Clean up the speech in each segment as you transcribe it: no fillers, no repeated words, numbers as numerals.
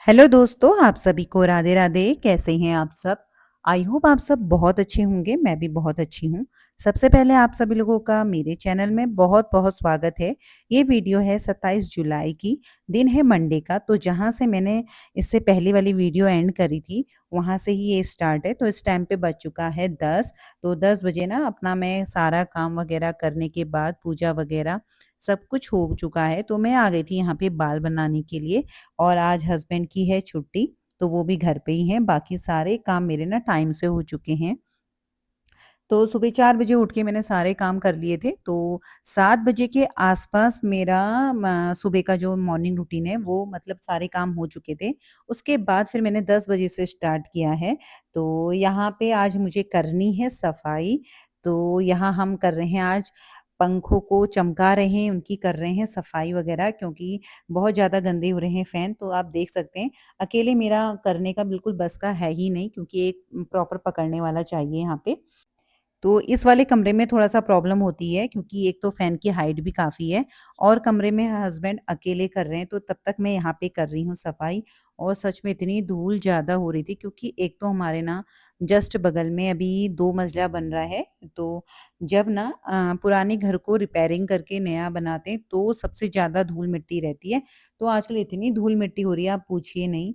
Hello दोस्तों, आप सभी को राधे राधे। कैसे हैं आप सब? आई होप आप सब बहुत अच्छे होंगे, मैं भी बहुत अच्छी हूँ। सबसे पहले आप सभी लोगों का मेरे चैनल में बहुत-बहुत स्वागत है। ये वीडियो है 27 जुलाई की, दिन है मंडे का, तो जहाँ से मैंने इससे पहले वाली वीडियो एंड करी थी, वहाँ से ही ये स्टार्ट है। तो इस टाइम पे बज चुका है 10, तो 10 बजे ना अपना मैं सारा काम वगैरह करने के बाद पूजा वगैरह सब कुछ हो चुका है, तो मैं आ गई थी यहाँ पे बाल बनाने के लिए। और आज हस्बैंड की है छुट्टी, तो वो भी घर पे ही हैं, बाकी सारे काम मेरे ना टाइम से हो चुके हैं। तो सुबह 4 बजे उठ के मैंने सारे काम कर लिए थे, तो 7 बजे के आस-पास मेरा म सुबह का जो मॉर्निंग रूटीन है वो मतलब सारे काम हो चुके थे। उसके बाद फिर मैंने 10 बजे से स्टार्ट किया है, तो यहाँ पे आज मुझे करनी है सफाई। तो यहाँ हम कर रहे हैं आज पंखों को चमका रहे हैं, उनकी कर रहे हैं सफाई वगैरह क्योंकि बहुत ज़्यादा गंदे हो रहे हैं फ़ैन, तो आप देख सकते हैं। अकेले मेरा करने का बिल्कुल बस का है ही नहीं क्योंकि एक प्रॉपर पकड़ने वाला चाहिए यहाँ पे। तो इस वाले कमरे में थोड़ा-सा प्रॉब्लम होती है क्योंकि एक तो फ़ैन की हाइट भी काफ़ी है और कमरे में हस्बैंड अकेले कर रहे हैं, तो तब तक मैं यहाँ पे कर रही हूँ सफाई। और सच में इतनी धूल ज़्यादा हो रही थी क्योंकि एक तो हमारे ना जस्ट बगल में अभी 2 मंजिला बन रहा है, तो जब ना पुराने घर को रिपेयरिंग करके नया बनाते हैं, तो सबसे ज़्यादा धूल-मिट्टी रहती है। तो आजकल इतनी धूल-मिट्टी हो रही है, आप पूछिए नहीं।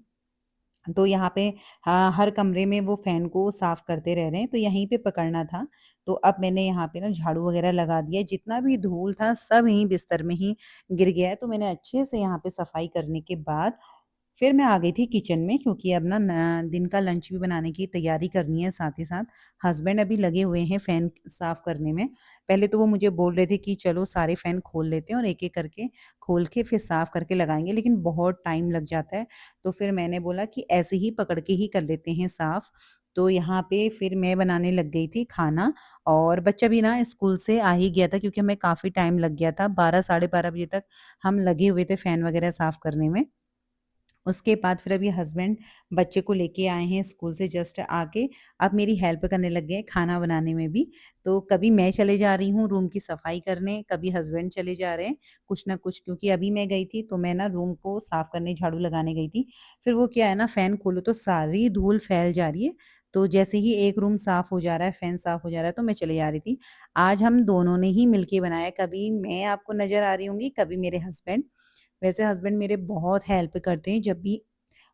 तो यहाँ पे हर कमरे में वो फ़ैन को साफ़ करते रह रहे हैं, तो यहीं पे पकड़ना था। तो अब मैंने यहाँ पे ना झाड़ू वग़ैरह लगा दिया है, जितना भी धूल था सब यहीं बिस्तर में ही गिर गया है। तो मैंने अच्छे से यहाँ पे सफाई करने के बाद फिर मैं आ गई थी किचन में क्योंकि अब ना न दिन का लंच भी बनाने की तैयारी करनी है साथ ही साथ। हस्बैंड अभी लगे हुए हैं फ़ैन साफ़ करने में। पहले तो वो मुझे बोल रहे थे कि चलो सारे फ़ैन खोल लेते हैं और एक-एक करके खोल के फिर साफ़ करके लगाएँगे, लेकिन बहुत टाइम लग जाता है। तो फिर मैंने बोला कि ऐसे ही पकड़ के ही कर लेते हैं साफ़। तो यहाँ पे फिर मैं बनाने लग गई थी खाना और बच्चा भी ना स्कूल से आ ही गया था क्योंकि हमें काफ़ी टाइम लग गया था। 12 साढ़े 12 बजे तक हम लगे हुए थे फ़ैन वगैरह साफ़ करने में। उसके बाद फिर अभी हस्बैंड बच्चे को लेके आए हैं स्कूल से जस्ट आके, अब मेरी हेल्प करने लग गए हैं खाना बनाने में भी। तो कभी मैं चले जा रही हूँ रूम की सफाई करने, कभी हस्बैंड चले जा रहे हैं, कुछ ना कुछ क्योंकि अभी मैं गई थी तो मैं ना रूम को साफ करने झाड़ू लगाने गई थी। फिर वो क्या है ना फैन खोलो तो सारी धूल फैल जा रही है, तो जैसे ही एक रूम साफ हो जा रहा है, फैन साफ हो जा रहा है तो मैं चली जा रही थी। आज हम दोनों ने ही मिलके बनाया, कभी मैं आपको नज़र आ रही होंगी, कभी मेरे हस्बैंड। वैसे हस्बैंड मेरे बहुत हेल्प करते हैं जब भी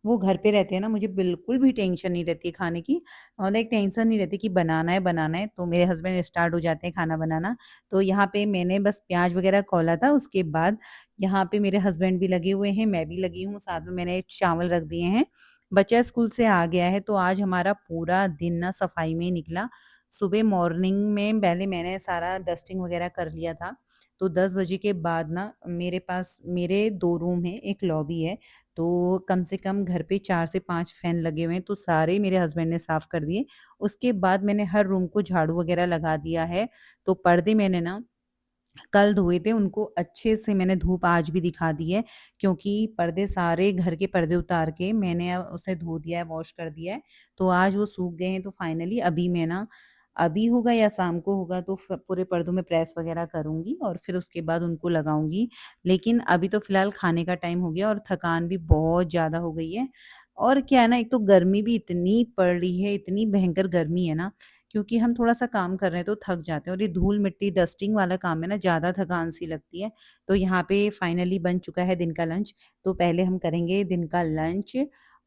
वो घर पे रहते हैं ना, मुझे बिल्कुल भी टेंशन नहीं रहती है खाने की और एक टेंशन नहीं रहती कि बनाना है, तो मेरे हस्बैंड स्टार्ट हो जाते हैं खाना बनाना। तो यहाँ पे मैंने बस प्याज़ वगैरह खौला था, उसके बाद यहाँ पे मेरे हस्बैंड भी लगे हुए हैं, मैं भी लगी हूँ, साथ में मैंने चावल रख दिए हैं। बच्चा स्कूल से आ गया है, तो आज हमारा पूरा दिन ना सफाई में ही निकला। सुबह मॉर्निंग में पहले मैंने सारा डस्टिंग वगैरह कर लिया था, तो 10 बजे के बाद ना मेरे पास मेरे 2 रूम हैं, 1 लॉबी है। तो कम से कम घर पे 4 से 5 फ़ैन लगे हुए हैं, तो सारे मेरे हस्बैंड ने साफ़ कर दिए। उसके बाद मैंने हर रूम को झाड़ू वगैरह लगा दिया है। तो पर्दे मैंने ना कल धोए थे, उनको अच्छे से मैंने धूप आज भी दिखा दी है, क्योंकि पर्दे सारे घर के पर्दे उतार के मैंने उसे धो दिया है, वॉश कर दिया है। तो आज वो सूख गए हैं, तो फाइनली अभी मैं ना अभी होगा या शाम को होगा तो पूरे पर्दों में प्रेस वगैरह करूँगी और फिर उसके बाद उनको लगाऊँगी। लेकिन अभी तो फ़िलहाल खाने का टाइम हो गया और थकान भी बहुत ज़्यादा हो गई है। और क्या है ना, एक तो गर्मी भी इतनी पड़ रही है, इतनी भयंकर गर्मी है ना, क्योंकि हम थोड़ा-सा काम कर रहे हैं तो थक जाते हैं और ये धूल-मिट्टी डस्टिंग वाला काम है ना, ज़्यादा थकान सी लगती है। तो यहाँ पे फाइनली बन चुका है दिन का लंच, तो पहले हम करेंगे दिन का लंच।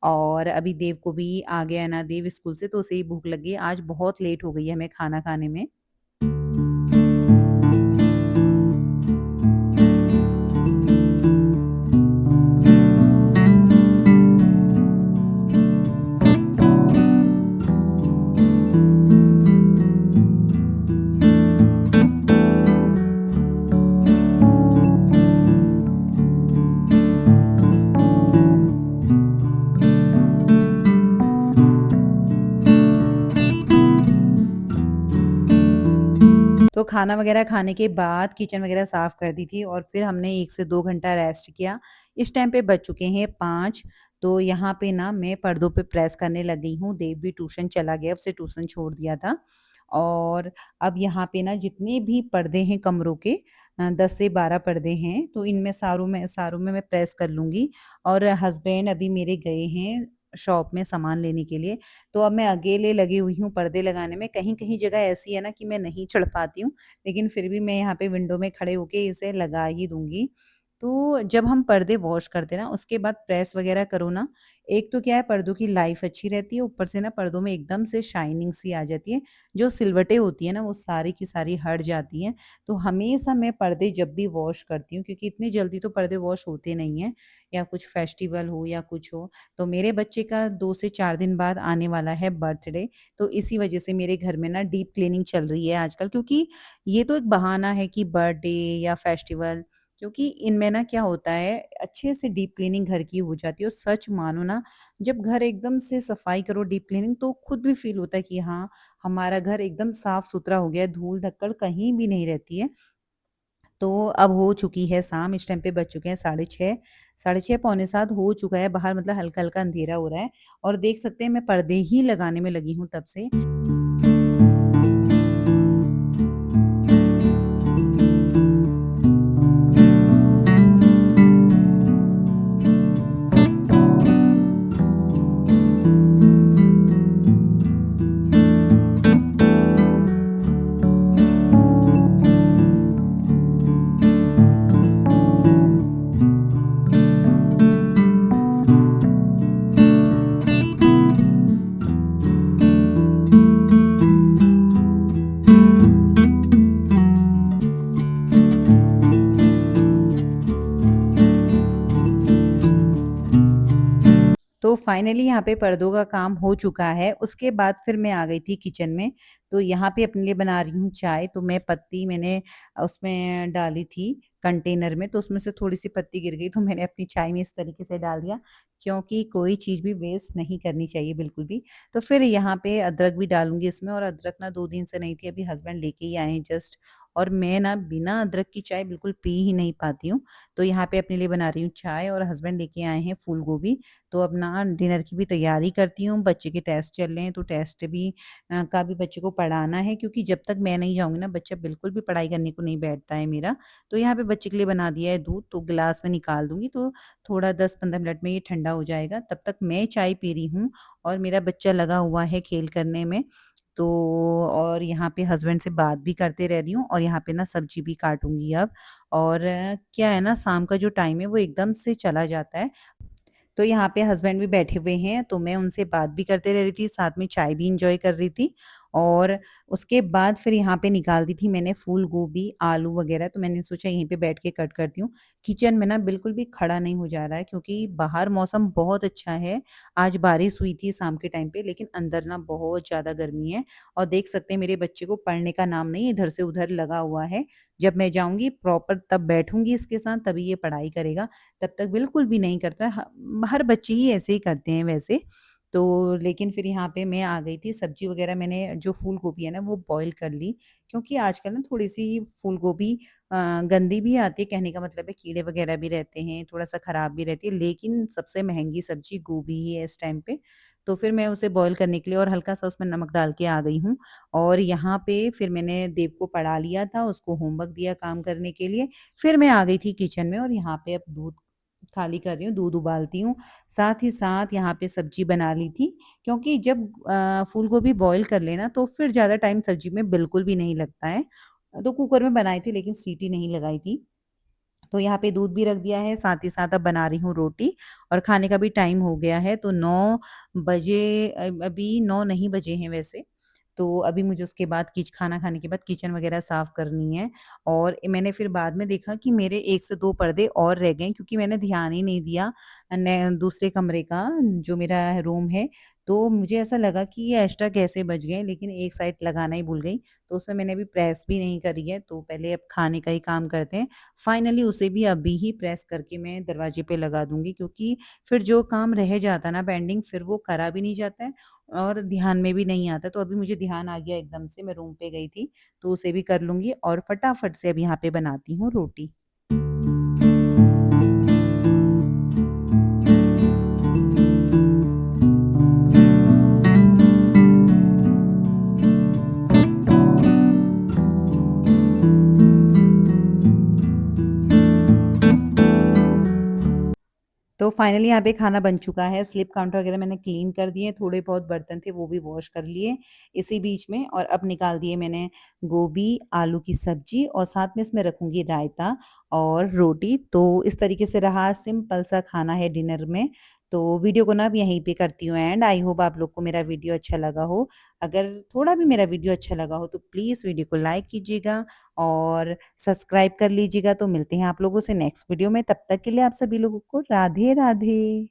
और अभी देव को भी आ गया है ना देव स्कूल से, तो उसे ही भूख लगी है। आज बहुत लेट हो गई है हमें खाना खाने में। तो खाना वगैरह खाने के बाद किचन वगैरह साफ़ कर दी थी और फिर हमने 1 से 2 घंटा रेस्ट किया। इस टाइम पे बज चुके हैं 5, तो यहाँ पे ना मैं पर्दों पे प्रेस करने लगी हूँ। देव भी ट्यूशन चला गया, उसे ट्यूशन छोड़ दिया था। और अब यहाँ पे ना जितने भी पर्दे हैं कमरों के, 10 से 12 पर्दे हैं, तो इनमें सारों में मैं प्रेस कर लूँगी और हस्बैंड अभी मेरे गए हैं शॉप में सामान लेने के लिए, तो अब मैं अकेले लगी हुई हूँ पर्दे लगाने में। कहीं-कहीं जगह ऐसी है ना कि मैं नहीं चढ़ पाती हूँ, लेकिन फिर भी मैं यहाँ पे विंडो में खड़े होके इसे लगा ही दूँगी। तो जब हम पर्दे वॉश करते हैं ना, उसके बाद प्रेस वगैरह करो ना, एक तो क्या है पर्दों की लाइफ़ अच्छी रहती है, ऊपर से ना पर्दों में एकदम से शाइनिंग सी आ जाती है। जो सिलवटें होती हैं ना, वो सारी की सारी हट जाती हैं। तो हमेशा मैं पर्दे जब भी वॉश करती हूँ क्योंकि इतनी जल्दी तो पर्दे वॉश होते नहीं हैं या कुछ फेस्टिवल हो या कुछ हो। तो मेरे बच्चे का 2 से 4 दिन बाद आने वाला है बर्थडे, तो इसी वज़ह से मेरे घर में ना डीप क्लीनिंग चल रही है आजकल क्योंकि ये तो एक बहाना है कि बर्थडे या फेस्टिवल क्योंकि इनमें ना क्या होता है अच्छे से डीप क्लीनिंग घर की हो जाती है और सच मानो ना जब घर एकदम से सफाई करो डीप क्लीनिंग तो खुद भी फ़ील होता है कि हाँ, हमारा घर एकदम साफ-सुथरा हो गया है, धूल-धक्कड़ कहीं भी नहीं रहती है। तो अब हो चुकी है शाम, इस टाइम पे बज चुके हैं 6:30 साढ़े 6 पौने 7 हो चुका है, बाहर मतलब हल्का-हल्का अंधेरा हो रहा है और देख सकते हैं मैं पर्दे ही लगाने में लगी हूँ तब से। तो फाइनली यहाँ पे पर्दों का काम हो चुका है। उसके बाद फिर मैं आ गई थी किचन में, तो यहाँ पे अपने लिए बना रही हूँ चाय। तो मैं पत्ती मैंने उसमें डाली थी कंटेनर में, तो उसमें से थोड़ी-सी पत्ती गिर गई, तो मैंने अपनी चाय में इस तरीके से डाल दिया, क्योंकि कोई चीज़ भी वेस्ट नहीं करनी चाहिए बिल्कुल भी। तो फिर यहाँ पे अदरक भी डालूँगी इसमें और अदरक ना 2 दिन से नहीं थी, अभी हस्बैंड लेके ही आए हैं जस्ट और मैं ना बिना अदरक की चाय बिल्कुल पी ही नहीं पाती हूँ। तो यहाँ पे अपने लिए बना रही हूँ चाय और हस्बैंड लेके आए हैं फूल गोभी। तो अब ना डिनर की भी तैयारी करती हूँ, बच्चे के टेस्ट चल रहे हैं तो टेस्ट भी का भी बच्चे को पढ़ाना है क्योंकि जब तक मैं नहीं जाऊँगी ना बच्चा बिल्कुल भी पढ़ाई करने को नहीं बैठता है मेरा। तो यहाँ पे बच्चे के लिए बना दिया है दूध तो गिलास में निकाल दूँगी तो थोड़ा 10-15 मिनट में ये ठंडा हो जाएगा। तब तक मैं चाय पी रही हूँ और मेरा बच्चा लगा हुआ है खेल करने में। तो और यहाँ पे हस्बैंड से बात भी करते रह रही हूँ और यहाँ पे ना सब्जी भी काटूँगी अब। और क्या है ना शाम का जो टाइम है वो एकदम से चला जाता है। तो यहाँ पे हस्बैंड भी बैठे हुए हैं, तो मैं उनसे बात भी करते रह रही थी, साथ में चाय भी एन्जॉय कर रही थी और उसके बाद फिर यहाँ पे निकाल दी थी मैंने फूल गोभी, आलू वगैरह, तो मैंने सोचा यहीं पे बैठ के कट करती हूँ। किचन में ना बिल्कुल भी खड़ा नहीं हो जा रहा है क्योंकि बाहर मौसम बहुत अच्छा है। आज बारिश हुई थी शाम के टाइम पे, लेकिन अंदर ना बहुत ज़्यादा गर्मी है और देख सकते हैं मेरे बच्चे को पढ़ने का नाम नहीं इधर से उधर लगा हुआ है। जब मैं जाऊँगी प्रॉपर तब बैठूँगी इसके साथ तभी ये पढ़ाई करेगा। तब तक बिल्कुल भी नहीं करता। हर बच्चे ही ऐसे ही करते हैं वैसे। तो लेकिन फिर यहाँ पे मैं आ गई थी, सब्ज़ी वग़ैरह मैंने जो फूल गोभी है ना वो बॉयल कर ली, क्योंकि आजकल ना थोड़ी-सी फूल गोभी गंदी भी आती है, कहने का मतलब है कीड़े वग़ैरह भी रहते हैं, थोड़ा-सा ख़राब भी रहती है, लेकिन सबसे महँगी सब्ज़ी गोभी ही है इस टाइम पे। तो फिर मैं उसे बॉयल करने के लिए और हल्का-सा उसमें नमक डाल के आ गई हूँ और यहाँ पे फिर मैंने देव को पढ़ा लिया था, उसको होमवर्क दिया काम करने के लिए। फिर मैं आ गई थी किचन में और यहाँ पे अब दूध खाली कर रही हूँ, दूध उबालती हूँ। साथ ही साथ यहाँ पे सब्ज़ी बना ली थी क्योंकि जब फूल गोभी बॉयल कर लेना तो फिर ज़्यादा टाइम सब्ज़ी में बिल्कुल भी नहीं लगता है। तो कुकर में बनाई थी लेकिन सीटी नहीं लगाई थी। तो यहाँ पे दूध भी रख दिया है, साथ ही साथ अब बना रही हूँ रोटी और खाने का भी टाइम हो गया है, तो 9 बजे अभी 9 नहीं बजे हैं वैसे। तो अभी मुझे उसके बाद खाना खाने के बाद किचन वगैरह साफ़ करनी है और मैंने फिर बाद में देखा कि मेरे 1 से 2 पर्दे और रह गए क्योंकि मैंने ध्यान ही नहीं दिया दूसरे कमरे का जो मेरा रूम है। तो मुझे ऐसा लगा कि ये एक्स्ट्रा कैसे बच गए, लेकिन एक साइड लगाना ही भूल गई। तो उसमें मैंने अभी प्रेस भी नहीं करी है, तो पहले अब खाने का ही काम करते हैं। फाइनली उसे भी अभी ही प्रेस करके मैं दरवाजे पे लगा दूँगी क्योंकि फिर जो काम रह जाता है ना पेंडिंग फिर वो करा भी नहीं जाता है और ध्यान में भी नहीं आता। तो अभी मुझे ध्यान आ गया एकदम से, मैं रूम पे गई थी, तो उसे भी कर लूँगी और फटाफट से अब यहाँ पे बनाती हूँ रोटी। तो फाइनली यहाँ पे खाना बन चुका है, स्लिप काउंटर वगैरह मैंने क्लीन कर दिए, थोड़े बहुत बर्तन थे वो भी वॉश कर लिए इसी बीच में और अब निकाल दिए मैंने गोभी, आलू की सब्जी और साथ में इसमें रखूँगी रायता और रोटी। तो इस तरीके से रहा सिंपल सा खाना है डिनर में। तो वीडियो को ना अब यहीं पे करती हूँ एंड आई होप आप लोग को मेरा वीडियो अच्छा लगा हो। अगर थोड़ा भी मेरा वीडियो अच्छा लगा हो तो प्लीज़ वीडियो को लाइक कीजिएगा और सब्सक्राइब कर लीजिएगा। तो मिलते हैं आप लोगों से नेक्स्ट वीडियो में, तब तक के लिए आप सभी लोगों को राधे राधे।